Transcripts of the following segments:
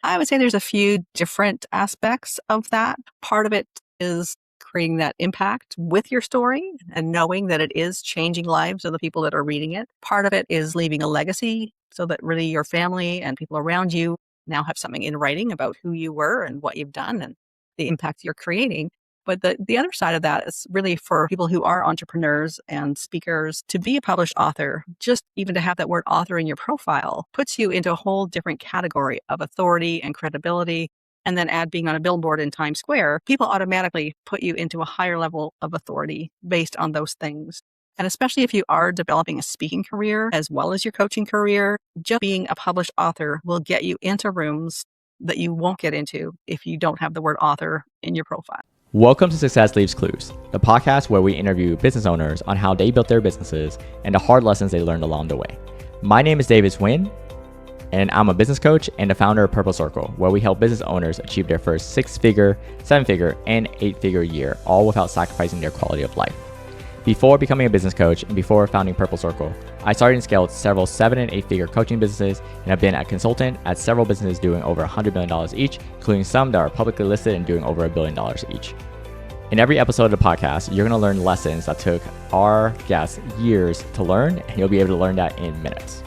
I would say there's a few different aspects of that. Part of it is creating that impact with your story and knowing that it is changing lives of the people that are reading it. Part of it is leaving a legacy so that really your family and people around you now have something in writing about who you were and what you've done and the impact you're creating. But the other side of that is really for people who are entrepreneurs and speakers to be a published author. Just even to have that word author in your profile puts you into a whole different category of authority and credibility. And then add being on a billboard in Times Square, people automatically put you into a higher level of authority based on those things. And especially if you are developing a speaking career as well as your coaching career, just being a published author will get you into rooms that you won't get into if you don't have the word author in your profile. Welcome to Success Leaves Clues, the podcast where we interview business owners on how they built their businesses and the hard lessons they learned along the way. My name is David Swin, and I'm a business coach and the founder of Purple Circle, where we help business owners achieve their first 6-figure, 7-figure, and 8-figure year, all without sacrificing their quality of life. Before becoming a business coach and before founding Purple Circle, I started and scaled several 7- and 8-figure coaching businesses and have been a consultant at several businesses doing over $100 million each, including some that are publicly listed and doing over $1 billion each. In every episode of the podcast, you're going to learn lessons that took our guests years to learn, and you'll be able to learn that in minutes.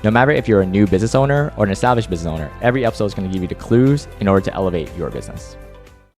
No matter if you're a new business owner or an established business owner, every episode is going to give you the clues in order to elevate your business.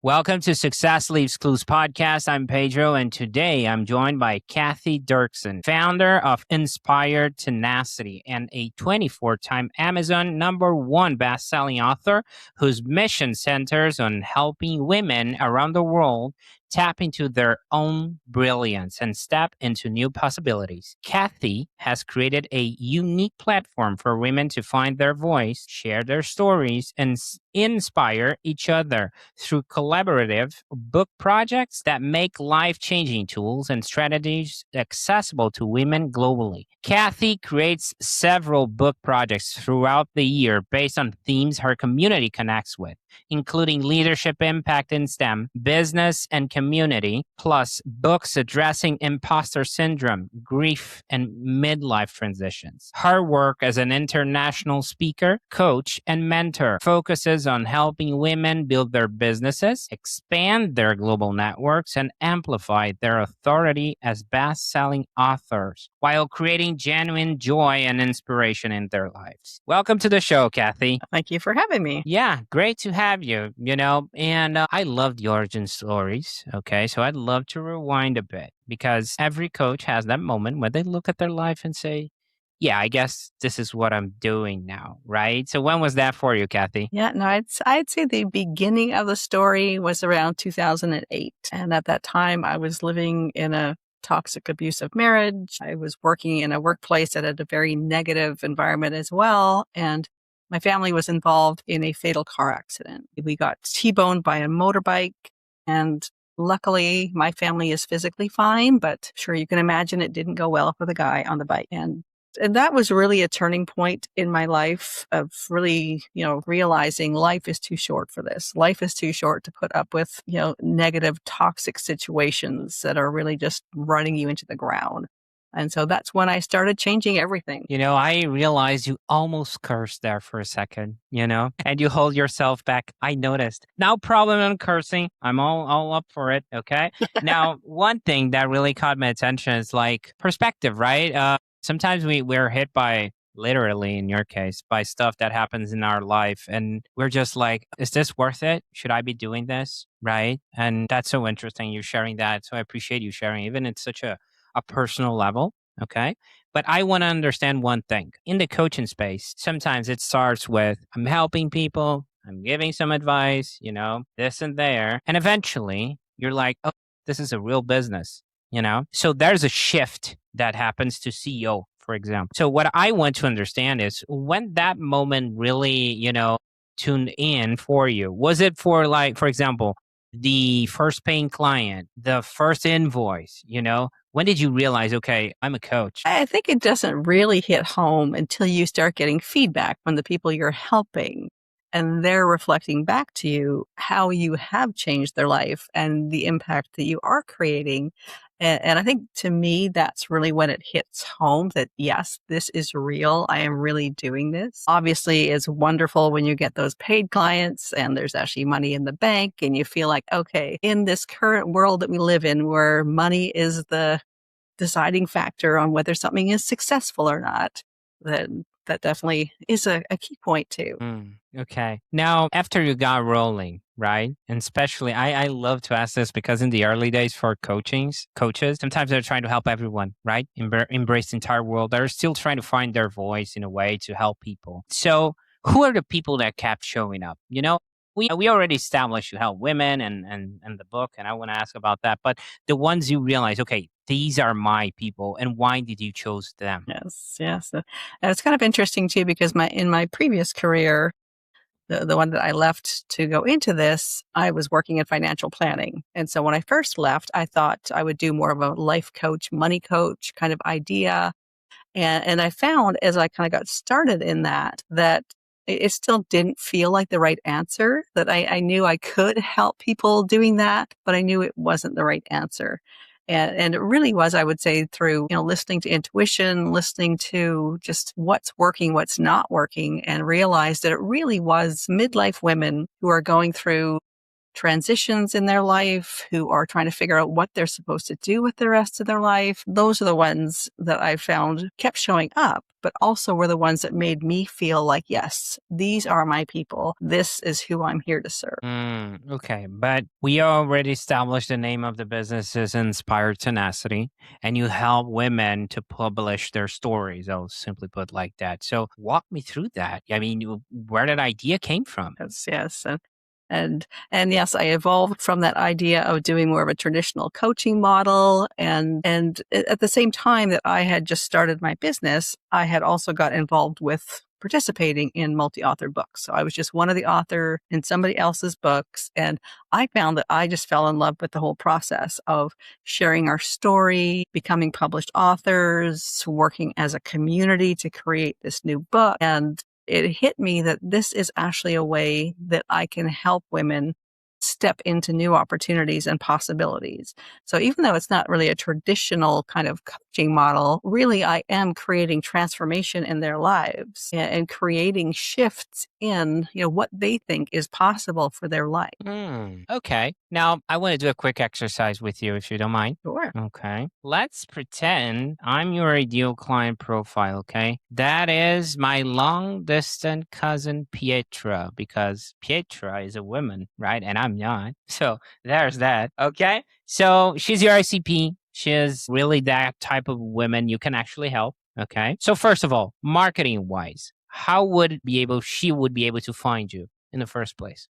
Welcome to Success Leaves Clues podcast. I'm Pedro, and today I'm joined by Cathy Derksen, founder of Inspired Tenacity and a 24-time Amazon #1 best-selling author whose mission centers on helping women around the world tap into their own brilliance and step into new possibilities. Cathy has created a unique platform for women to find their voice, share their stories, and inspire each other through collaborative book projects that make life-changing tools and strategies accessible to women globally. Cathy creates several book projects throughout the year based on themes her community connects with, including leadership impact in STEM, business and community, plus books addressing imposter syndrome, grief, and midlife transitions. Her work as an international speaker, coach, and mentor focuses on helping women build their businesses, expand their global networks, and amplify their authority as best-selling authors while creating genuine joy and inspiration in their lives. Welcome to the show, Cathy. Thank you for having me. Yeah, great to have you, and I love the origin stories. Okay, so I'd love to rewind a bit because every coach has that moment where they look at their life and say, yeah, I guess this is what I'm doing now, right? So when was that for you, Cathy? Yeah, no, I'd say the beginning of the story was around 2008. And at that time, I was living in a toxic, abusive marriage. I was working in a workplace that had a very negative environment as well. And my family was involved in a fatal car accident. We got T-boned by a motorbike, and luckily my family is physically fine, but sure you can imagine it didn't go well for the guy on the bike. And that was really a turning point in my life of really, realizing life is too short for this. Life is too short to put up with, negative, toxic situations that are really just running you into the ground. And so that's when I started changing everything. I realized you almost cursed there for a second, and you hold yourself back. I noticed. No problem on cursing. I'm all up for it. Okay. Now, one thing that really caught my attention is like perspective, right? Sometimes we're hit by, literally in your case, by stuff that happens in our life. And we're just like, is this worth it? Should I be doing this? Right. And that's so interesting. You sharing that. So I appreciate you sharing, even at such a personal level. Okay. But I want to understand one thing. In the coaching space, sometimes it starts with, I'm helping people, I'm giving some advice, this and there. And eventually you're like, oh, this is a real business, So there's a shift that happens to CEO, for example. So what I want to understand is when that moment really, tuned in for you, was it for like, for example, the first paying client, the first invoice, when did you realize, okay, I'm a coach? I think it doesn't really hit home until you start getting feedback from the people you're helping. And they're reflecting back to you how you have changed their life and the impact that you are creating. And I think to me, that's really when it hits home that yes, this is real. I am really doing this. Obviously, it's wonderful when you get those paid clients and there's actually money in the bank and you feel like, okay, in this current world that we live in where money is the deciding factor on whether something is successful or not, then that definitely is a key point too. Okay. Now, after you got rolling, right? And especially, I love to ask this because in the early days for coaches, sometimes they're trying to help everyone, right? Embrace the entire world. They're still trying to find their voice in a way to help people. So, who are the people that kept showing up? We already established you help women and the book, and I want to ask about that. But the ones you realize, okay, these are my people, and why did you choose them? Yes. And it's kind of interesting too because in my previous career, the one that I left to go into this, I was working in financial planning. And so when I first left, I thought I would do more of a life coach, money coach kind of idea. And I found as I kind of got started in that it still didn't feel like the right answer, that I knew I could help people doing that, but I knew it wasn't the right answer. And it really was, I would say, through, listening to intuition, listening to just what's working, what's not working, and realized that it really was midlife women who are going through transitions in their life, who are trying to figure out what they're supposed to do with the rest of their life. Those are the ones that I found kept showing up, but also were the ones that made me feel like, yes, these are my people. This is who I'm here to serve. Okay, but we already established the name of the business is Inspired Tenacity, and you help women to publish their stories. I'll simply put like that. So walk me through that. I mean, where that idea came from? Yes. And yes, I evolved from that idea of doing more of a traditional coaching model. And at the same time that I had just started my business, I had also got involved with participating in multi-author books. So I was just one of the author in somebody else's books. And I found that I just fell in love with the whole process of sharing our story, becoming published authors, working as a community to create this new book. And it hit me that this is actually a way that I can help women step into new opportunities and possibilities. So even though it's not really a traditional kind of coaching model, really I am creating transformation in their lives and creating shifts in, what they think is possible for their life. Okay. Now, I want to do a quick exercise with you if you don't mind. Sure. Okay. Let's pretend I'm your ideal client profile. Okay. That is my long distance cousin Pietra, because Pietra is a woman, right? And I'm not. So there's that. Okay. So she's your ICP. She is really that type of woman you can actually help. Okay. So first of all, marketing wise, how would she would be able to find you in the first place?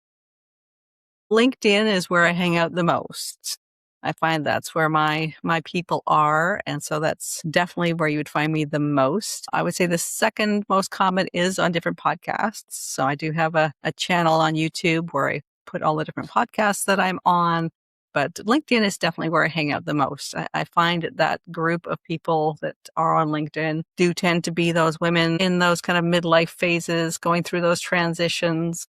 LinkedIn is where I hang out the most. I find that's where my people are. And so that's definitely where you would find me the most. I would say the second most common is on different podcasts. So I do have a channel on YouTube where I put all the different podcasts that I'm on. But LinkedIn is definitely where I hang out the most. I find that group of people that are on LinkedIn do tend to be those women in those kind of midlife phases, going through those transitions,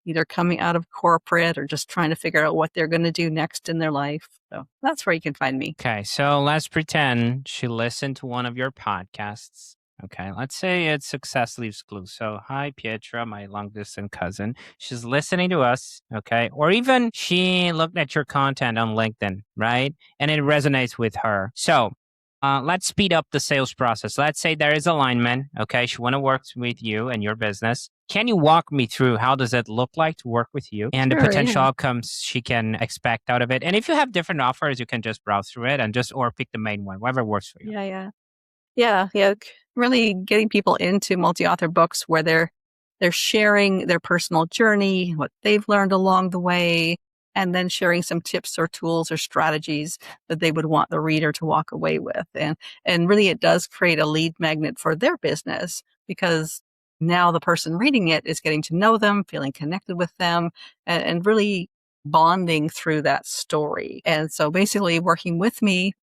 either coming out of corporate or just trying to figure out what they're going to do next in their life. So that's where you can find me. Okay, so let's pretend she listened to one of your podcasts. Okay, let's say it's Success Leaves Clues. So, hi, Pietra, my long distance cousin. She's listening to us, okay? Or even she looked at your content on LinkedIn, right? And it resonates with her. So, let's speed up the sales process. Let's say there is alignment, okay? She want to work with you and your business. Can you walk me through how does it look like to work with you and the Sure, potential yeah. outcomes she can expect out of it? And if you have different offers, you can just browse through it and or pick the main one, whatever works for you. Yeah. Really getting people into multi-author books where they're sharing their personal journey, what they've learned along the way, and then sharing some tips or tools or strategies that they would want the reader to walk away with. And really it does create a lead magnet for their business because now the person reading it is getting to know them, feeling connected with them, and really bonding through that story. And so basically working with me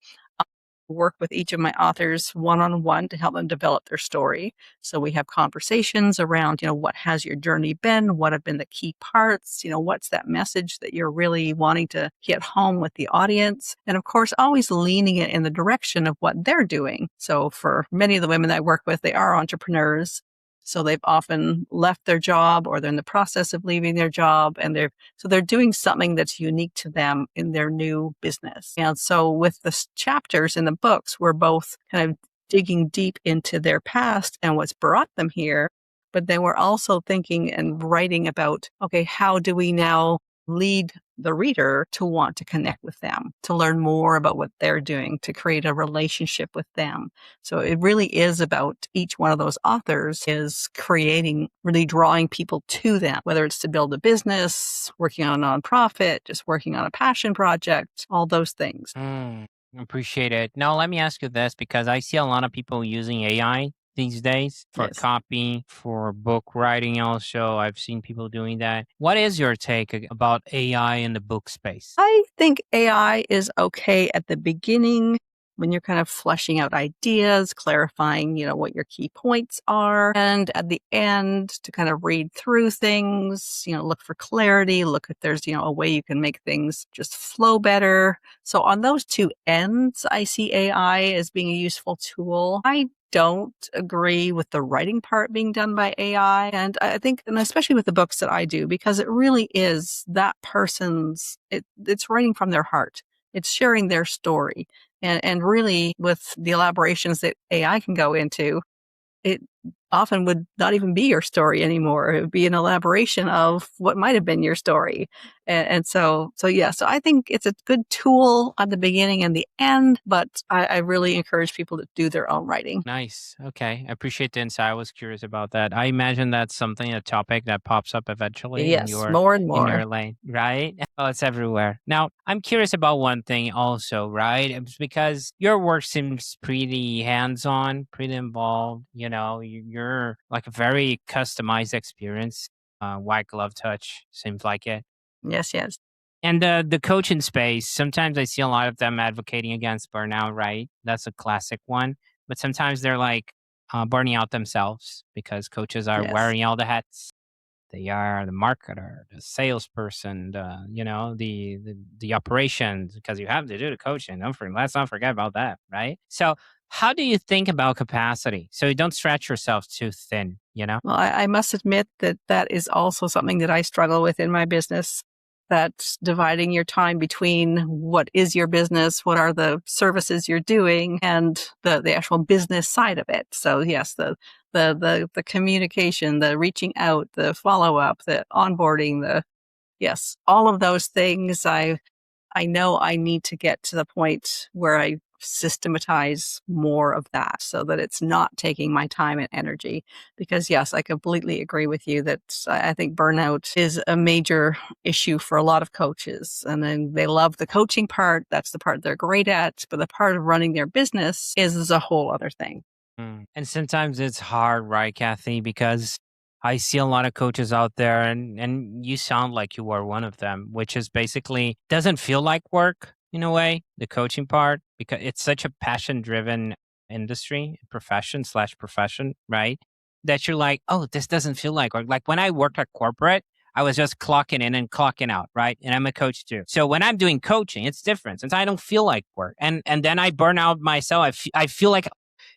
work with each of my authors one-on-one to help them develop their story. So we have conversations around, what has your journey been? What have been the key parts? What's that message that you're really wanting to hit home with the audience? And of course, always leaning it in the direction of what they're doing. So for many of the women that I work with, they are entrepreneurs. So they've often left their job or they're in the process of leaving their job, and they're doing something that's unique to them in their new business. And so with the chapters in the books, we're both kind of digging deep into their past and what's brought them here. But then we're also thinking and writing about, okay, how do we now lead the reader to want to connect with them, to learn more about what they're doing, to create a relationship with them. So it really is about each one of those authors is creating, really drawing people to them, whether it's to build a business, working on a nonprofit, just working on a passion project, all those things. Appreciate it. Now, let me ask you this, because I see a lot of people using AI these days for Yes. copy, for book writing also. I've seen people doing that. What is your take about AI in the book space? I think AI is okay at the beginning when you're kind of fleshing out ideas, clarifying, what your key points are. And at the end to kind of read through things, look for clarity, look if there's, a way you can make things just flow better. So on those two ends, I see AI as being a useful tool. I don't agree with the writing part being done by AI. And I think, and especially with the books that I do, because it really is that person's, it's writing from their heart. It's sharing their story. And really with the elaborations that AI can go into, it often would not even be your story anymore. It would be an elaboration of what might have been your story. And so I think it's a good tool at the beginning and the end, but I really encourage people to do their own writing. Nice. Okay. I appreciate the insight. I was curious about that. I imagine that's something, a topic that pops up eventually in Yes, your more and in more. your lane, right? Oh, it's everywhere. Now, I'm curious about one thing also, right? It's because your work seems pretty hands-on, pretty involved. You're like a very customized experience. White glove touch seems like it. Yes, yes. And the coaching space, sometimes I see a lot of them advocating against burnout, right? That's a classic one. But sometimes they're like burning out themselves because coaches are Yes. wearing all the hats. They are the marketer, the salesperson, the operations, because you have to do the coaching. Let's not forget about that, right? So how do you think about capacity so you don't stretch yourself too thin, Well, I must admit that that is also something that I struggle with in my business. That's dividing your time between what is your business, what are the services you're doing, and the actual business side of it. So yes, the communication, the reaching out, the follow up, the onboarding, yes, all of those things. I know I need to get to the point where I systematize more of that so that it's not taking my time and energy. Because yes, I completely agree with you that I think burnout is a major issue for a lot of coaches. And then they love the coaching part. That's the part they're great at. But the part of running their business is a whole other thing. And sometimes it's hard, right, Kathy? Because I see a lot of coaches out there, and you sound like you are one of them, which is basically doesn't feel like work in a way, the coaching part, because it's such a passion driven industry, profession, right? That you're like, oh, this doesn't feel like work. Like when I worked at corporate, I was just clocking in and clocking out, right? And I'm a coach too. So when I'm doing coaching, it's different since I don't feel like work. And then I burn out myself. I feel like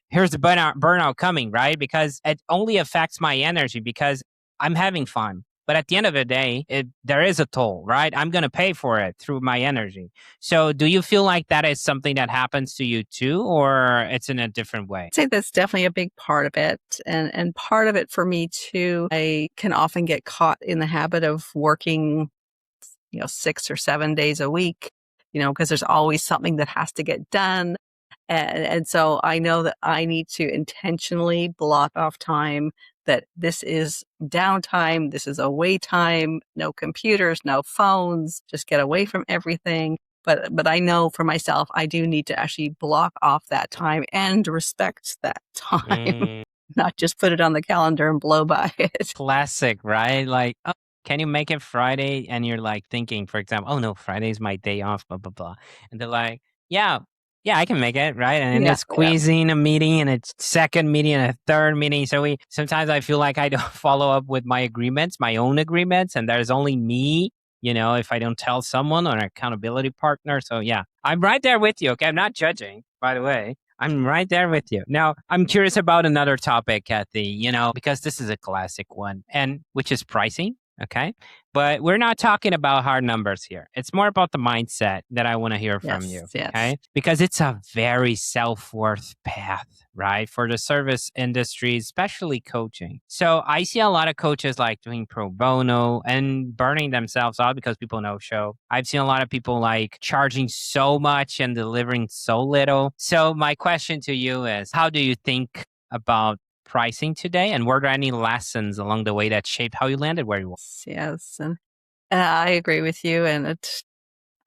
here's the burnout coming, right? Because it only affects my energy because I'm having fun. But at the end of the day, there is a toll, right? I'm going to pay for it through my energy. So do you feel like that is something that happens to you too, or it's in a different way? I'd say that's definitely a big part of it. And part of it for me too, I can often get caught in the habit of working 6 or 7 days a week, because there's always something that has to get done. And so I know that I need to intentionally block off time, that this is downtime, this is away time, no computers, no phones, just get away from everything. But I know for myself, I do need to actually block off that time and respect that time, Mm, not just put it on the calendar and blow by it. classic, right? Like, oh, can you make it Friday? And you're like thinking, for example, oh no, Friday's my day off, blah, blah, blah. And they're like, yeah. Yeah, I can make it, right? And Yeah, it's yeah. squeezing a meeting and a second meeting and a third meeting. So we sometimes I feel like I don't follow up with my agreements, my own agreements, and there's only me, if I don't tell someone or an accountability partner. So yeah, I'm right there with you. Okay. I'm not judging, by the way. I'm right there with you. Now, I'm curious about another topic, Kathy, because this is a classic one, and which is pricing. Okay. But we're not talking about hard numbers here. It's more about the mindset that I want to hear from Yes, you. yes. Okay. Because it's a very self worth path, right? For the service industry, especially coaching. So I see a lot of coaches like doing pro bono and burning themselves out because people no show. I've seen a lot of people like charging so much and delivering so little. So my question to you is, how do you think about pricing today? And were there any lessons along the way that shaped how you landed where you were? Yes, and I agree with you, and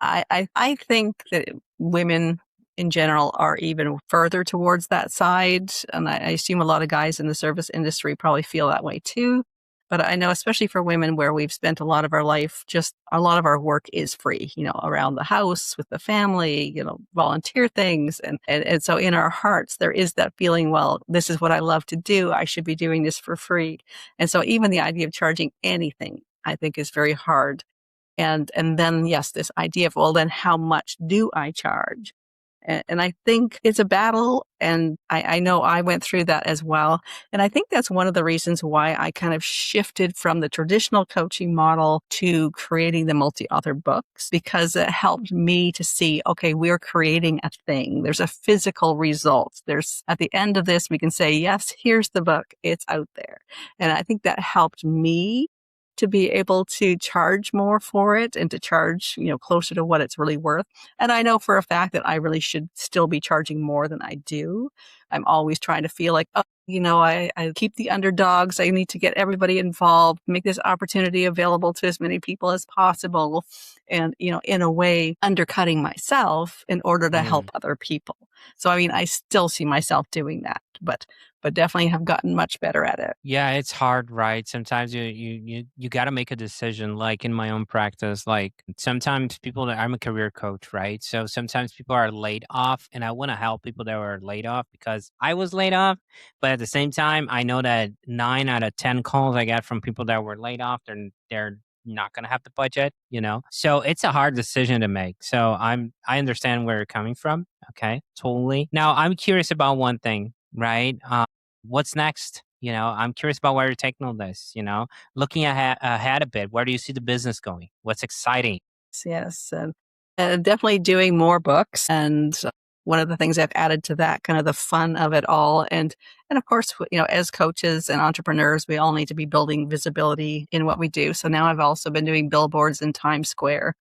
I think that women in general are even further towards that side, and I assume a lot of guys in the service industry probably feel that way too. But I know, especially for women, where we've spent a lot of our life, just a lot of our work is free, around the house with the family, volunteer things. And so in our hearts, there is that feeling, well, this is what I love to do. I should be doing this for free. And so even the idea of charging anything, I think, is very hard. And then, yes, this idea of, well, then how much do I charge? And I think it's a battle. And I know I went through that as well. And I think that's one of the reasons why I kind of shifted from the traditional coaching model to creating the multi-author books, because it helped me to see, okay, we're creating a thing. There's a physical result. There's, at the end of this, we can say, yes, here's the book. It's out there. And I think that helped me to be able to charge more for it and to charge, closer to what it's really worth. And I know for a fact that I really should still be charging more than I do. I'm always trying to feel like, oh, I keep the underdogs. I need to get everybody involved, make this opportunity available to as many people as possible. And, in a way, undercutting myself in order to help other people. So, I mean, I still see myself doing that, but definitely have gotten much better at it. Yeah, it's hard, right? Sometimes you got to make a decision. Like in my own practice, like sometimes people I'm a career coach, right? So sometimes people are laid off, and I want to help people that were laid off because I was laid off. But at the same time, I know that 9 out of 10 calls I get from people that were laid off, they're not going to have the budget. So it's a hard decision to make. So I understand where you're coming from. Okay, totally. Now I'm curious about one thing, right? What's next? I'm curious about where you're taking all this, looking ahead a bit. Where do you see the business going? What's exciting? Yes, and definitely doing more books. And one of the things I've added to that, kind of the fun of it all. And of course, as coaches and entrepreneurs, we all need to be building visibility in what we do. So now I've also been doing billboards in Times Square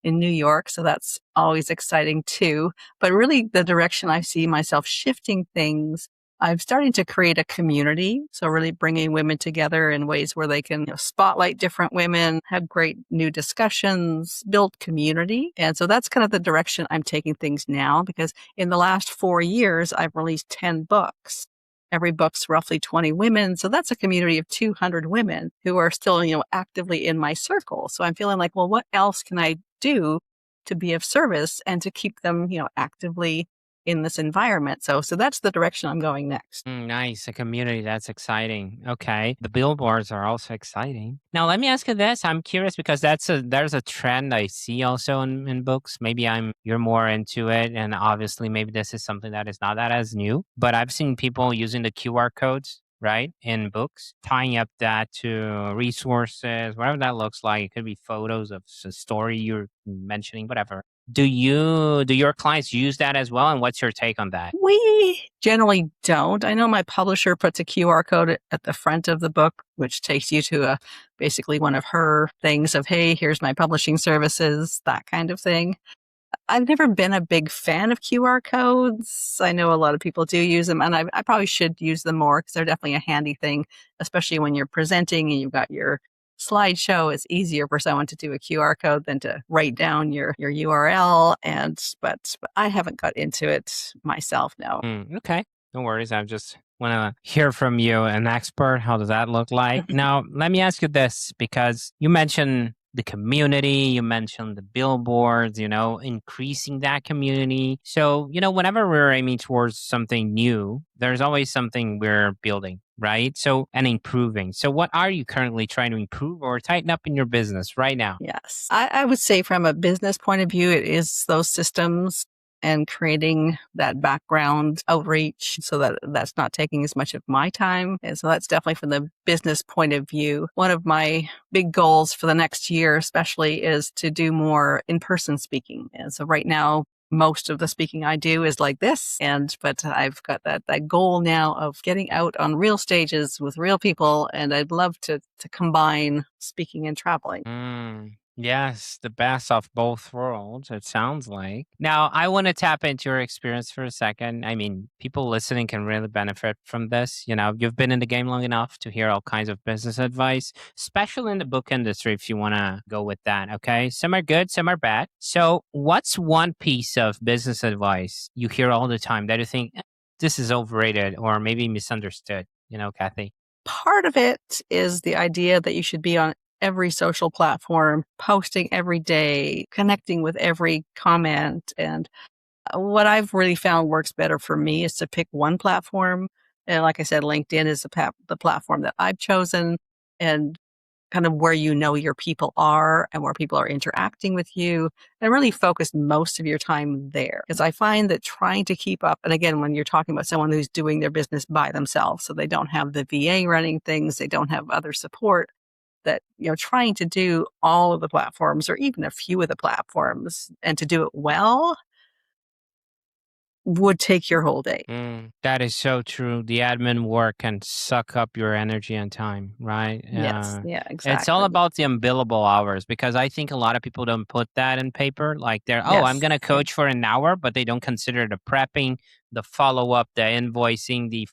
in New York. So that's always exciting too. But really, the direction I see myself shifting things, I'm starting to create a community. So really bringing women together in ways where they can, spotlight different women, have great new discussions, build community. And so that's kind of the direction I'm taking things now, because in the last 4 years, I've released 10 books. Every book's roughly 20 women. So that's a community of 200 women who are still, actively in my circle. So I'm feeling like, well, what else can I do to be of service and to keep them, actively in this environment? So that's the direction I'm going next. Nice. A community. That's exciting. Okay. The billboards are also exciting. Now, let me ask you this. I'm curious because there's a trend I see also in books. Maybe you're more into it. And obviously, maybe this is something that is not that as new, but I've seen people using the QR codes, right, in books, tying up that to resources, whatever that looks like. It could be photos of a story you're mentioning, whatever. Do your clients use that as well? And what's your take on that? We generally don't. I know my publisher puts a QR code at the front of the book, which takes you to basically one of her things of, hey, here's my publishing services, that kind of thing. I've never been a big fan of QR codes. I know a lot of people do use them, and I probably should use them more because they're definitely a handy thing, especially when you're presenting and you've got your slideshow. It's easier for someone to do a QR code than to write down your URL. But I haven't got into it myself, no. Okay. No worries. I just want to hear from you, an expert. How does that look like? Now, let me ask you this because you mentioned the community. You mentioned the billboards, increasing that community. So, whenever we're aiming towards something new, there's always something we're building, right? So, and improving. So, what are you currently trying to improve or tighten up in your business right now? Yes. I would say from a business point of view, it is those systems and creating that background outreach so that that's not taking as much of my time. And so that's definitely from the business point of view. One of my big goals for the next year, especially, is to do more in-person speaking. And so right now, most of the speaking I do is like this. But I've got that goal now of getting out on real stages with real people. And I'd love to combine speaking and traveling. Yes, the best of both worlds, it sounds like. Now, I want to tap into your experience for a second. I mean, people listening can really benefit from this. You've been in the game long enough to hear all kinds of business advice, especially in the book industry, if you want to go with that. Okay. Some are good, some are bad. So, what's one piece of business advice you hear all the time that you think this is overrated or maybe misunderstood, Cathy? Part of it is the idea that you should be on every social platform, posting every day, connecting with every comment. And what I've really found works better for me is to pick one platform. And like I said, LinkedIn is the platform that I've chosen, and kind of where your people are and where people are interacting with you, and really focus most of your time there. Because I find that trying to keep up, and again, when you're talking about someone who's doing their business by themselves, so they don't have the VA running things, they don't have other support, that, trying to do all of the platforms or even a few of the platforms and to do it well would take your whole day. That is so true. The admin work can suck up your energy and time, right? Yes. Yeah, It's all exactly. about the unbillable hours because I think a lot of people don't put that in paper. Like I'm Yes. going to Yeah. coach for an hour, but they don't consider the prepping, the follow up, the invoicing, the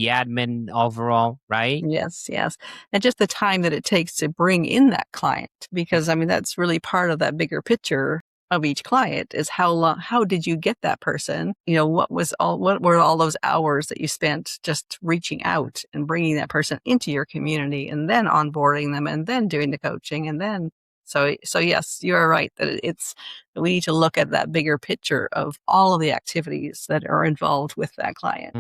admin overall, right? Yes, yes. And just the time that it takes to bring in that client, because I mean, that's really part of that bigger picture of each client is how did you get that person? What were all those hours that you spent just reaching out and bringing that person into your community and then onboarding them and then doing the coaching and then so yes, you're right that we need to look at that bigger picture of all of the activities that are involved with that client.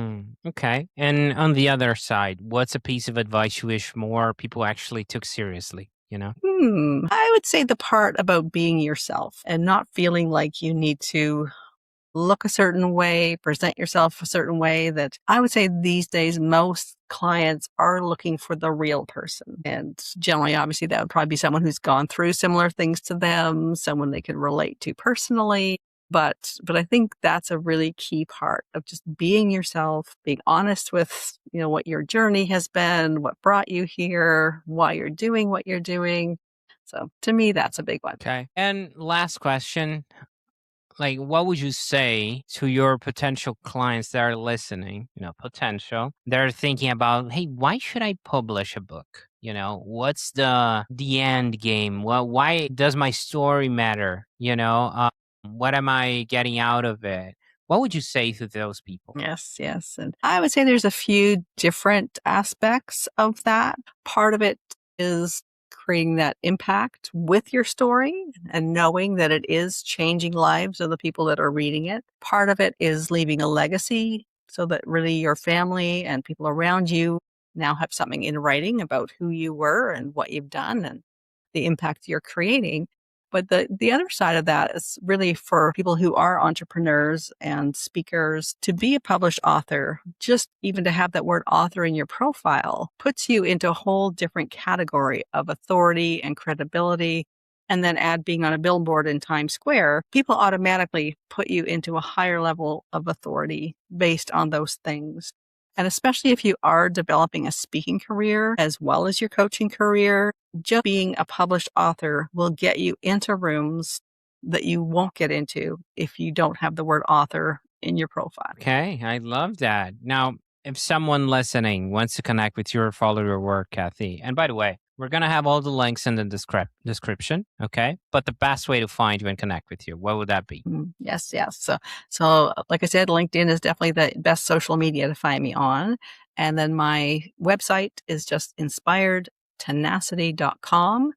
Okay. And on the other side, what's a piece of advice you wish more people actually took seriously? I would say the part about being yourself and not feeling like you need to look a certain way, present yourself a certain way. That I would say these days, most clients are looking for the real person. And generally, obviously, that would probably be someone who's gone through similar things to them, someone they can relate to personally. But I think that's a really key part of just being yourself, being honest with, what your journey has been, what brought you here, why you're doing what you're doing. So to me, that's a big one. Okay. And last question, like what would you say to your potential clients that are listening, potential, they're thinking about, hey, why should I publish a book? What's the end game? Well, why does my story matter? What am I getting out of it? What would you say to those people? Yes, yes. And I would say there's a few different aspects of that. Part of it is creating that impact with your story and knowing that it is changing lives of the people that are reading it. Part of it is leaving a legacy so that really your family and people around you now have something in writing about who you were and what you've done and the impact you're creating. But the other side of that is really for people who are entrepreneurs and speakers to be a published author. Just even to have that word author in your profile puts you into a whole different category of authority and credibility. And then add being on a billboard in Times Square, people automatically put you into a higher level of authority based on those things. And especially if you are developing a speaking career as well as your coaching career, just being a published author will get you into rooms that you won't get into if you don't have the word author in your profile. Okay, I love that. Now, if someone listening wants to connect with you or follow your work, Cathy, and by the way, we're going to have all the links in the description, okay? But the best way to find you and connect with you, what would that be? Yes, yes. So like I said, LinkedIn is definitely the best social media to find me on. And then my website is just inspiredtenacity.com.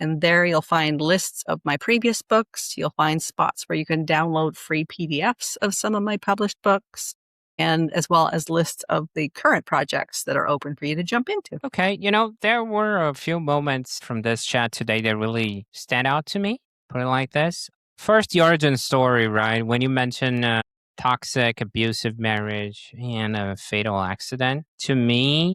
And there you'll find lists of my previous books. You'll find spots where you can download free PDFs of some of my published books, and as well as lists of the current projects that are open for you to jump into. Okay. There were a few moments from this chat today that really stand out to me, put it like this. First, the origin story, right? When you mention toxic, abusive marriage and a fatal accident, to me,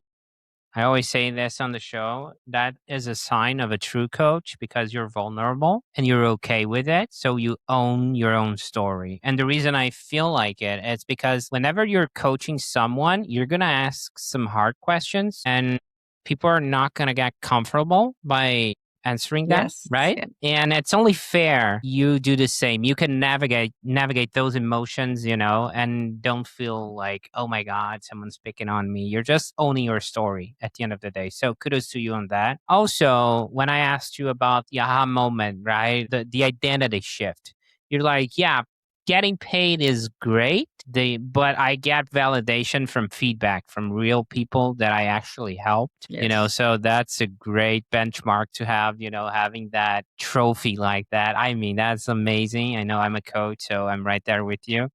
I always say this on the show, that is a sign of a true coach because you're vulnerable and you're okay with it. So you own your own story. And the reason I feel like it is because whenever you're coaching someone, you're going to ask some hard questions and people are not going to get comfortable by answering them, Yes. right? Yeah. And it's only fair you do the same. You can navigate those emotions, and don't feel like, oh my God, someone's picking on me. You're just owning your story at the end of the day. So kudos to you on that. Also, when I asked you about the aha moment, right? The identity shift, you're like, yeah, getting paid is great, but I get validation from feedback from real people that I actually helped. Yes. So that's a great benchmark to have, having that trophy like that. I mean, that's amazing. I know I'm a coach, so I'm right there with you.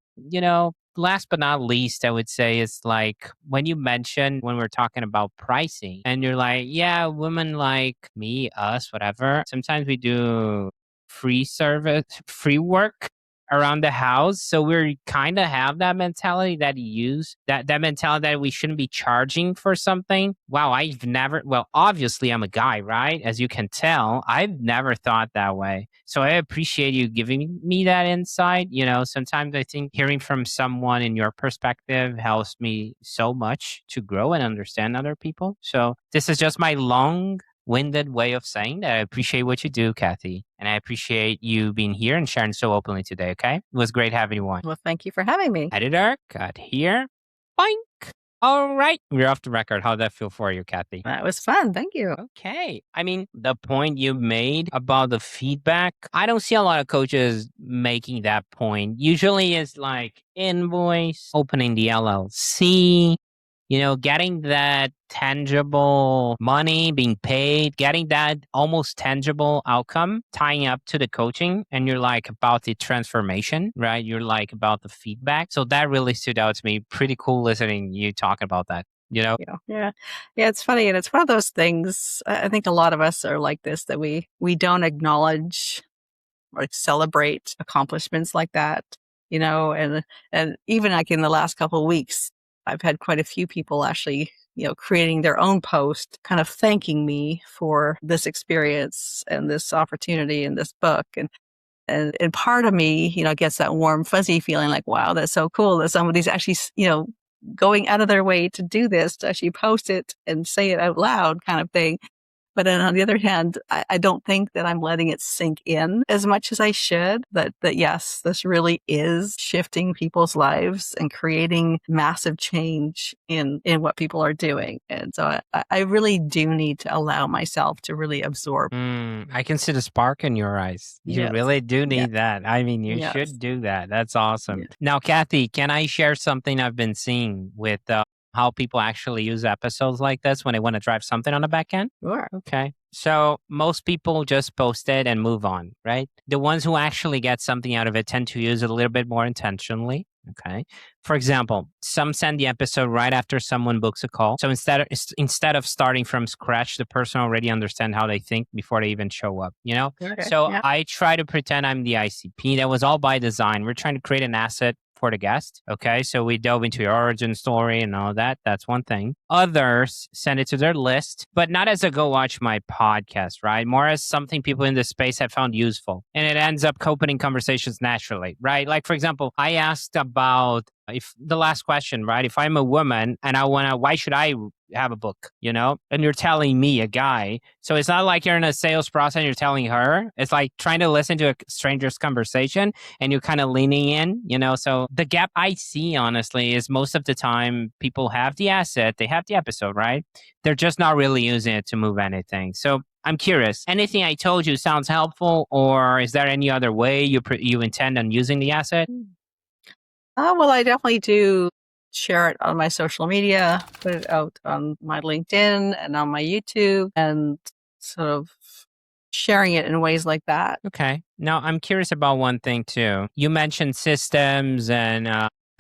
Last but not least, I would say is like when you mentioned when we're talking about pricing and you're like, yeah, women like me, us, whatever. Sometimes we do free service, free work around the house. So we're kind of have that mentality that you use, that mentality that we shouldn't be charging for something. Wow, well, obviously I'm a guy, right? As you can tell, I've never thought that way. So I appreciate you giving me that insight. Sometimes I think hearing from someone in your perspective helps me so much to grow and understand other people. So this is just my long-winded way of saying that I appreciate what you do, Cathy. And I appreciate you being here and sharing so openly today, okay? It was great having you on. Well, thank you for having me. Editor, cut here. Boink. All right. We're off the record. How'd that feel for you, Cathy? That was fun. Thank you. Okay. I mean, the point you made about the feedback, I don't see a lot of coaches making that point. Usually it's like invoice, opening the LLC, getting that tangible money being paid, getting that almost tangible outcome, tying up to the coaching. And you're like about the transformation, right? You're like about the feedback. So that really stood out to me. Pretty cool listening you talking about that. Yeah. It's funny. And it's one of those things, I think a lot of us are like this, that we don't acknowledge or celebrate accomplishments like that, and even like in the last couple of weeks, I've had quite a few people actually, creating their own post, kind of thanking me for this experience and this opportunity and this book. And part of me, gets that warm, fuzzy feeling like, wow, that's so cool that somebody's actually, going out of their way to do this, to actually post it and say it out loud kind of thing. But then on the other hand, I don't think that I'm letting it sink in as much as I should, that yes, this really is shifting people's lives and creating massive change in what people are doing. And so I really do need to allow myself to really absorb. I can see the spark in your eyes. You Yes. really do Yeah. need that. I mean, you Yes. should do that. That's awesome. Yeah. Now, Cathy, can I share something I've been seeing with how people actually use episodes like this when they want to drive something on the back end? Sure. Okay. So most people just post it and move on, right? The ones who actually get something out of it tend to use it a little bit more intentionally. Okay. For example, some send the episode right after someone books a call. So instead of starting from scratch, the person already understand how they think before they even show up, Okay. So Yeah. I try to pretend I'm the ICP. That was all by design. We're trying to create an asset for the guest. Okay. So we delve into your origin story and all that. That's one thing. Others send it to their list, but not as a go watch my podcast, right? More as something people in this space have found useful. And it ends up opening conversations naturally, right? Like, for example, I asked about if the last question, right? If I'm a woman and why should I have a book, And you're telling me, a guy. So it's not like you're in a sales process and you're telling her. It's like trying to listen to a stranger's conversation and you're kind of leaning in, So the gap I see, honestly, is most of the time people have the asset, they have the episode, right? They're just not really using it to move anything. So I'm curious, anything I told you sounds helpful, or is there any other way you intend on using the asset? Well, I definitely do share it on my social media, put it out on my LinkedIn and on my YouTube, and sort of sharing it in ways like that. Okay. Now, I'm curious about one thing too. You mentioned systems and,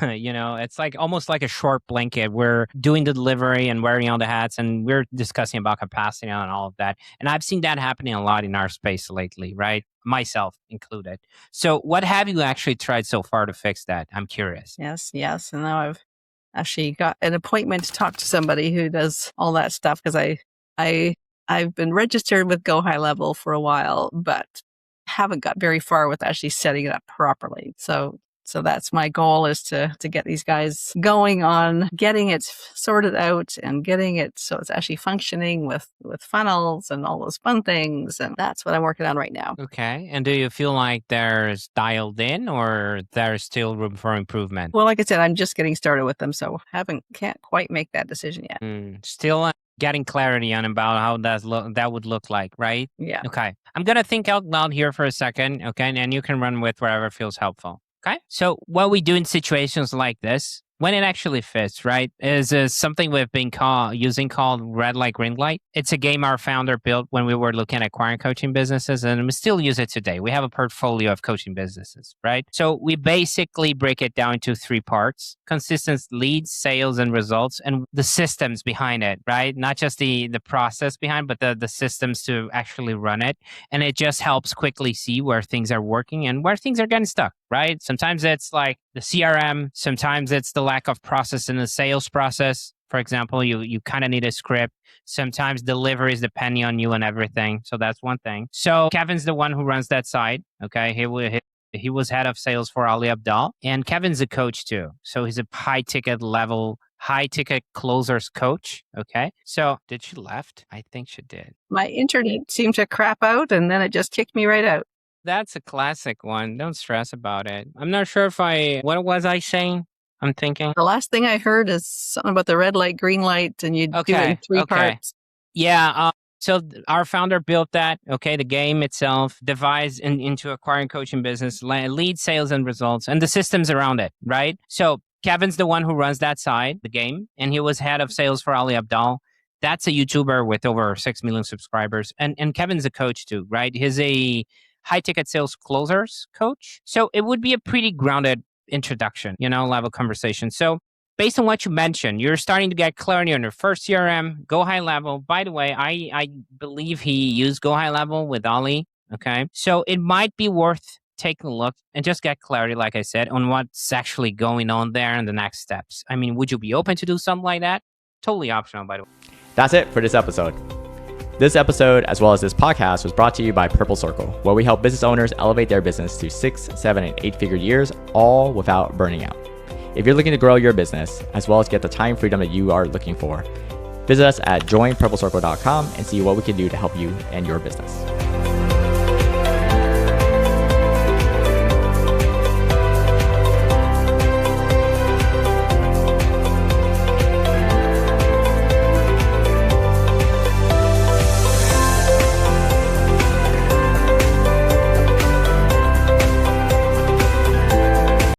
it's like almost like a short blanket. We're doing the delivery and wearing all the hats, and we're discussing about capacity and all of that. And I've seen that happening a lot in our space lately, right? Myself included. So, what have you actually tried so far to fix that? I'm curious. Yes. And now I've actually got an appointment to talk to somebody who does all that stuff because I've been registered with Go High Level for a while, but haven't got very far with actually setting it up properly. So that's my goal, is to get these guys going on getting it sorted out and getting it so it's actually functioning with funnels and all those fun things. And that's what I'm working on right now. Okay. And do you feel like there's dialed in, or there's still room for improvement? Well, like I said, I'm just getting started with them, so can't quite make that decision yet. Still getting clarity on about how that would look like, right? Yeah. Okay. I'm going to think out loud here for a second, okay? And you can run with wherever feels helpful. Okay. So what we do in situations like this, when it actually fits, right, is something we've been using called red light, green light. It's a game our founder built when we were looking at acquiring coaching businesses, and we still use it today. We have a portfolio of coaching businesses, right? So we basically break it down into 3 parts: consistent leads, sales, and results, and the systems behind it, right? Not just the process behind, but the systems to actually run it. And it just helps quickly see where things are working and where things are getting stuck, right? Sometimes it's like the CRM, sometimes it's the lack of process in the sales process. For example, you kind of need a script. Sometimes delivery is depending on you and everything. So that's one thing. So Kevin's the one who runs that side. Okay. He was head of sales for Ali Abdal, and Kevin's a coach too. So he's a high ticket closers coach. Okay. So did she left? I think she did. My internet seemed to crap out, and then it just kicked me right out. That's a classic one. Don't stress about it. I'm not sure what was I saying? I'm thinking. The last thing I heard is something about the red light, green light, and you do it in 3 parts. Yeah. So our founder built that, okay, the game itself, divides into acquiring coaching business, lead, sales, and results, and the systems around it, right? So Kevin's the one who runs that side, the game, and he was head of sales for Ali Abdal. That's a YouTuber with over 6 million subscribers. And Kevin's a coach too, right? He's a high-ticket sales closers coach. So it would be a pretty grounded introduction, level conversation. So based on what you mentioned, you're starting to get clarity on your first CRM, Go High Level. By the way, I believe he used Go High Level with Ali, okay? So it might be worth taking a look and just get clarity, like I said, on what's actually going on there and the next steps. I mean, would you be open to do something like that? Totally optional, by the way. That's it for this episode. This episode, as well as this podcast, was brought to you by Purple Circle, where we help business owners elevate their business to 6, 7, and 8-figure years, all without burning out. If you're looking to grow your business, as well as get the time freedom that you are looking for, visit us at joinpurplecircle.com and see what we can do to help you and your business.